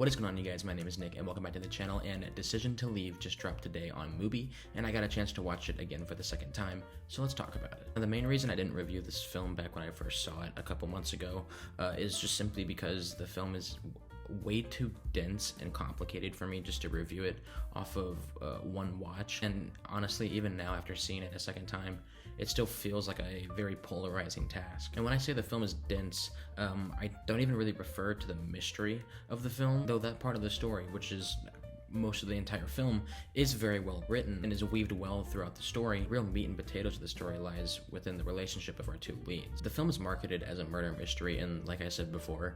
What is going on, you guys? My name is Nick and welcome back to the channel. And Decision to Leave just dropped today on Mubi, and I got a chance to watch it again for the second time, so let's talk about it. Now, the main reason I didn't review this film back when I first saw it a couple months ago is just simply because the film is way too dense and complicated for me just to review it off of one watch. And honestly, even now after seeing it a second time, it still feels like a very polarizing task. And when I say the film is dense, I don't even really refer to the mystery of the film, though that part of the story, which is most of the entire film, is very well written and is weaved well throughout the story. Real meat and potatoes of the story lies within the relationship of our two leads. The film is marketed as a murder mystery, and like I said before,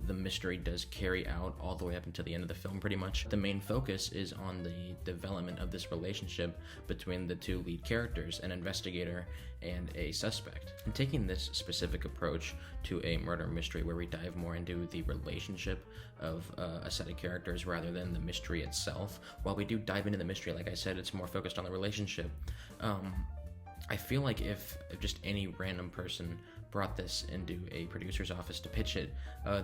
the mystery does carry out all the way up until the end of the film pretty much. The main focus is on the development of this relationship between the two lead characters, an investigator and a suspect. And taking this specific approach to a murder mystery where we dive more into the relationship of a set of characters rather than the mystery itself, while we do dive into the mystery, like I said, it's more focused on the relationship. I feel like if just any random person brought this into a producer's office to pitch it,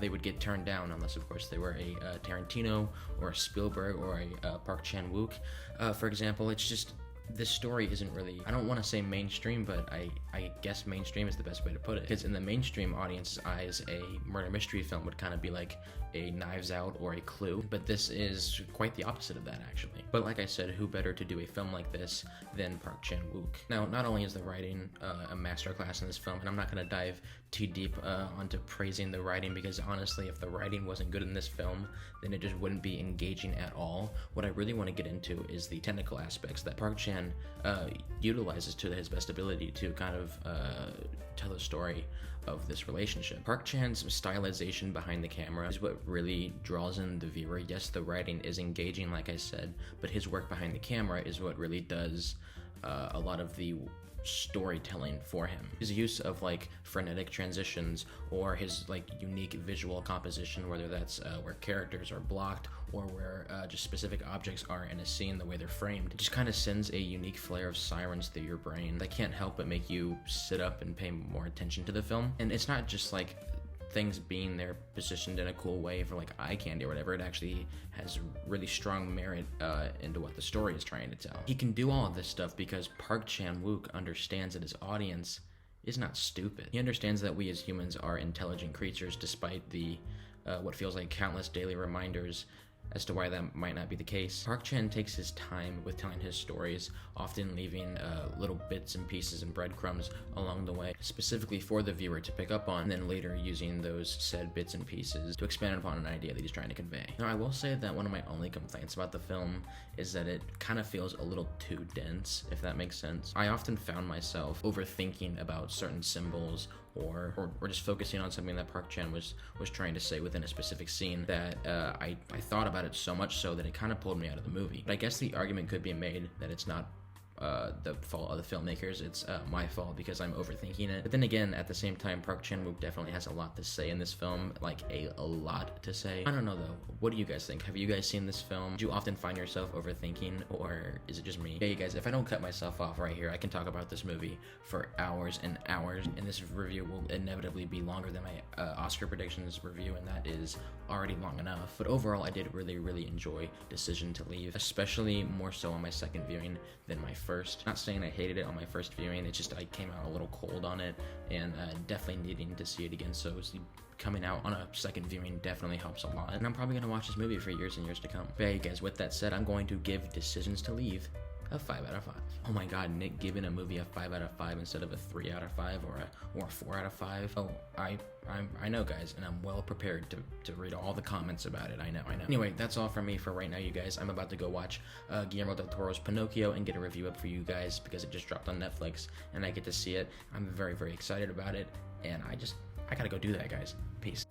they would get turned down, unless of course they were a Tarantino or a Spielberg or a Park Chan-wook, for example. It's just, this story isn't really, I don't want to say mainstream, but I guess mainstream is the best way to put it, because in the mainstream audience's eyes, a murder mystery film would kind of be like a Knives Out or a Clue, but this is quite the opposite of that, actually. But like I said, who better to do a film like this than Park Chan-wook? Now, not only is the writing a masterclass in this film, and I'm not going to dive too deep onto praising the writing, because honestly, if the writing wasn't good in this film, then it just wouldn't be engaging at all. What I really want to get into is the technical aspects that Park Chan utilizes to his best ability to kind of tell the story of this relationship. Park Chan's stylization behind the camera is what really draws in the viewer. Yes, the writing is engaging, like I said, but his work behind the camera is what really does a lot of the storytelling for him. His use of like frenetic transitions, or his like unique visual composition, whether that's where characters are blocked or where just specific objects are in a scene, the way they're framed, it just kind of sends a unique flare of sirens through your brain that can't help but make you sit up and pay more attention to the film. And it's not just like things being there positioned in a cool way for like eye candy or whatever. It actually has really strong merit into what the story is trying to tell. He can do all of this stuff because Park Chan-wook understands that his audience is not stupid. He understands that we as humans are intelligent creatures, despite the what feels like countless daily reminders as to why that might not be the case. Park Chan takes his time with telling his stories, often leaving little bits and pieces and breadcrumbs along the way, specifically for the viewer to pick up on, and then later using those said bits and pieces to expand upon an idea that he's trying to convey. Now, I will say that one of my only complaints about the film is that it kind of feels a little too dense, if that makes sense. I often found myself overthinking about certain symbols or just focusing on something that Park Chan was trying to say within a specific scene, that I thought about it so much so that it kind of pulled me out of the movie. But I guess the argument could be made that it's not the fault of the filmmakers, it's my fault because I'm overthinking it. But then again, at the same time, Park Chan-wook definitely has a lot to say in this film, like a lot to say. I don't know though, what do you guys think? Have you guys seen this film? Do you often find yourself overthinking, or is it just me? Yeah, you guys, if I don't cut myself off right here, I can talk about this movie for hours and hours, and this review will inevitably be longer than my Oscar predictions review, and that is already long enough. But overall, I did really enjoy Decision to Leave, especially more so on my second viewing than my first. Not saying I hated it on my first viewing, it's just I came out a little cold on it, and definitely needing to see it again, so coming out on a second viewing definitely helps a lot. And I'm probably gonna watch this movie for years and years to come. But hey guys, with that said, I'm going to give Decisions to Leave a 5 out of 5. Oh my god, Nick giving a movie a 5 out of 5 instead of a 3 out of 5 or a 4 out of 5. Oh, I know, guys, and I'm well prepared to read all the comments about it. I know. Anyway, that's all from me for right now, you guys. I'm about to go watch Guillermo del Toro's Pinocchio and get a review up for you guys because it just dropped on Netflix and I get to see it. I'm very excited about it, and I gotta go do that, guys. Peace.